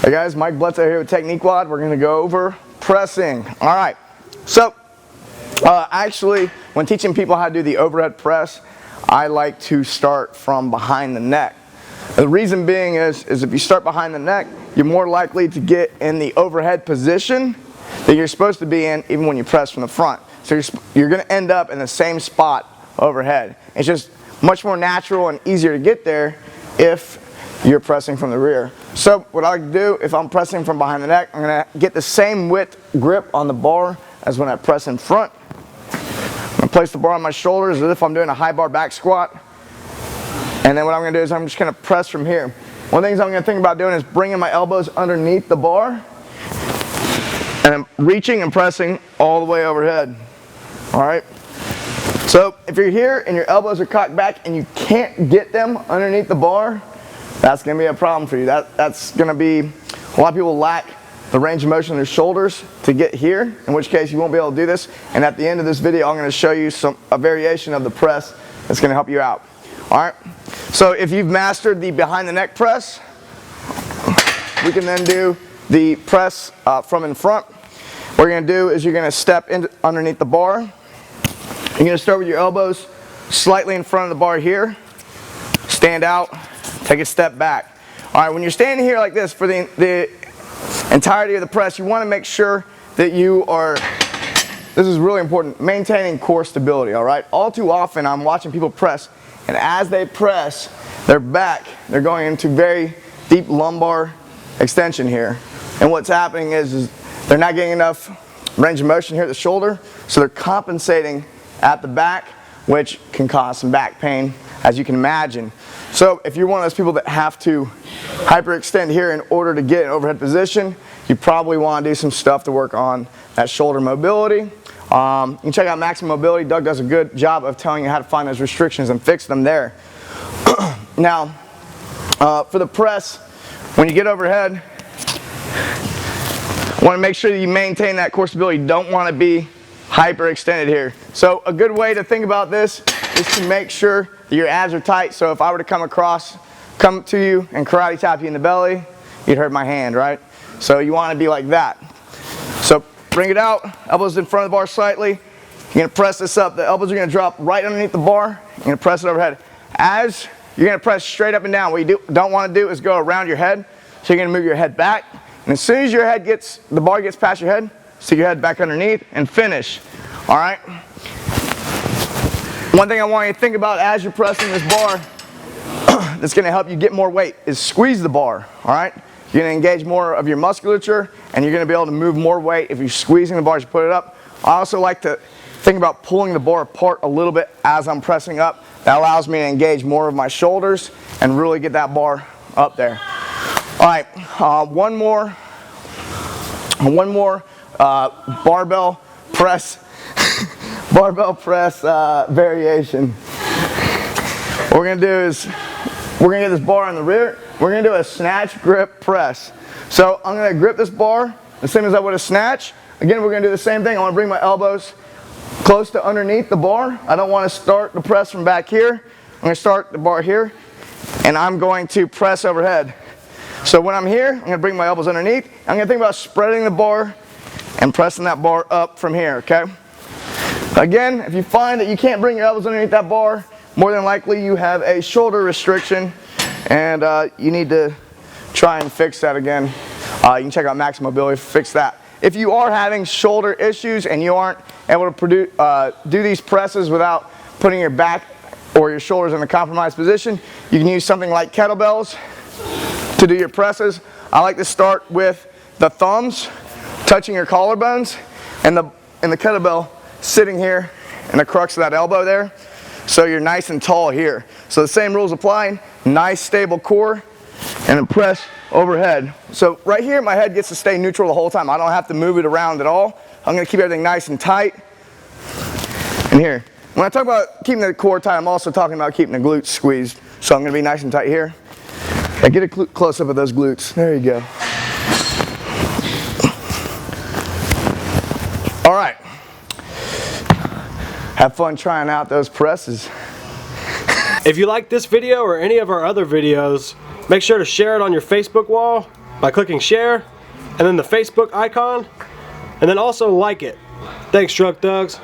Hey guys, Mike Bledsoe here with Technique WOD. We're going to go over pressing. All right, so actually when teaching people how to do the overhead press, I like to start from behind the neck. The reason being is if you start behind the neck, you're more likely to get in the overhead position that you're supposed to be in even when you press from the front. So you're going to end up in the same spot overhead. It's just much more natural and easier to get there if you're pressing from the rear. So what I like to do, if I'm pressing from behind the neck, I'm going to get the same width grip on the bar as when I press in front. I'm going to place the bar on my shoulders as if I'm doing a high bar back squat. And then what I'm going to do is I'm just going to press from here. One of the things I'm going to think about doing is bringing my elbows underneath the bar and I'm reaching and pressing all the way overhead. All right. So if you're here and your elbows are cocked back and you can't get them underneath the bar, that's going to be a problem for you. That's going to be, a lot of people lack the range of motion in their shoulders to get here, in which case you won't be able to do this. And at the end of this video, I'm going to show you a variation of the press that's going to help you out. All right. So if you've mastered the behind the neck press, we can then do the press from in front. What you're going to do is you're going to step in underneath the bar. You're going to start with your elbows slightly in front of the bar here. Stand out. Take a step back. All right, when you're standing here like this for the entirety of the press, you want to make sure that you are, this is really important, maintaining core stability, all right? All too often I'm watching people press, and as they press their back, they're going into very deep lumbar extension here. And what's happening is they're not getting enough range of motion here at the shoulder, so they're compensating at the back, which can cause some back pain, as you can imagine. So if you're one of those people that have to hyperextend here in order to get an overhead position, you probably want to do some stuff to work on that shoulder mobility. You can check out Maximum Mobility. Doug does a good job of telling you how to find those restrictions and fix them there. Now, for the press, when you get overhead, you want to make sure that you maintain that core stability. You don't want to be hyperextended here. So a good way to think about this is to make sure that your abs are tight. So if I were to come to you and karate chop you in the belly, you'd hurt my hand, right? So you want to be like that. So bring it out, elbows in front of the bar slightly. You're going to press this up. The elbows are going to drop right underneath the bar. You're going to press it overhead. As you're going to press straight up and down, what you don't want to do is go around your head. So you're going to move your head back. And as soon as the bar gets past your head, stick your head back underneath and finish. All right? One thing I want you to think about as you're pressing this bar that's going to help you get more weight is squeeze the bar. All right? You're going to engage more of your musculature and you're going to be able to move more weight if you're squeezing the bar as you put it up. I also like to think about pulling the bar apart a little bit as I'm pressing up. That allows me to engage more of my shoulders and really get that bar up there. All right, one more barbell press variation. What we're gonna do is we're gonna get this bar on the rear. We're gonna do a snatch grip press. So I'm gonna grip this bar the same as I would a snatch. Again, we're gonna do the same thing. I want to bring my elbows close to underneath the bar. I don't want to start the press from back here. I'm gonna start the bar here, and I'm going to press overhead. So when I'm here, I'm going to bring my elbows underneath. I'm going to think about spreading the bar and pressing that bar up from here, okay? Again, if you find that you can't bring your elbows underneath that bar, more than likely you have a shoulder restriction and you need to try and fix that again. You can check out Maximum Mobility to fix that. If you are having shoulder issues and you aren't able to do these presses without putting your back or your shoulders in a compromised position, you can use something like kettlebells to do your presses. I like to start with the thumbs touching your collarbones and the kettlebell sitting here in the crux of that elbow there. So you're nice and tall here. So the same rules apply. Nice stable core and then press overhead. So right here my head gets to stay neutral the whole time. I don't have to move it around at all. I'm going to keep everything nice and tight. And here. When I talk about keeping the core tight, I'm also talking about keeping the glutes squeezed. So I'm going to be nice and tight here. Now get a close up of those glutes. There you go. All right. Have fun trying out those presses. If you like this video or any of our other videos, make sure to share it on your Facebook wall by clicking share and then the Facebook icon, and then also like it. Thanks, Shrug Thugs.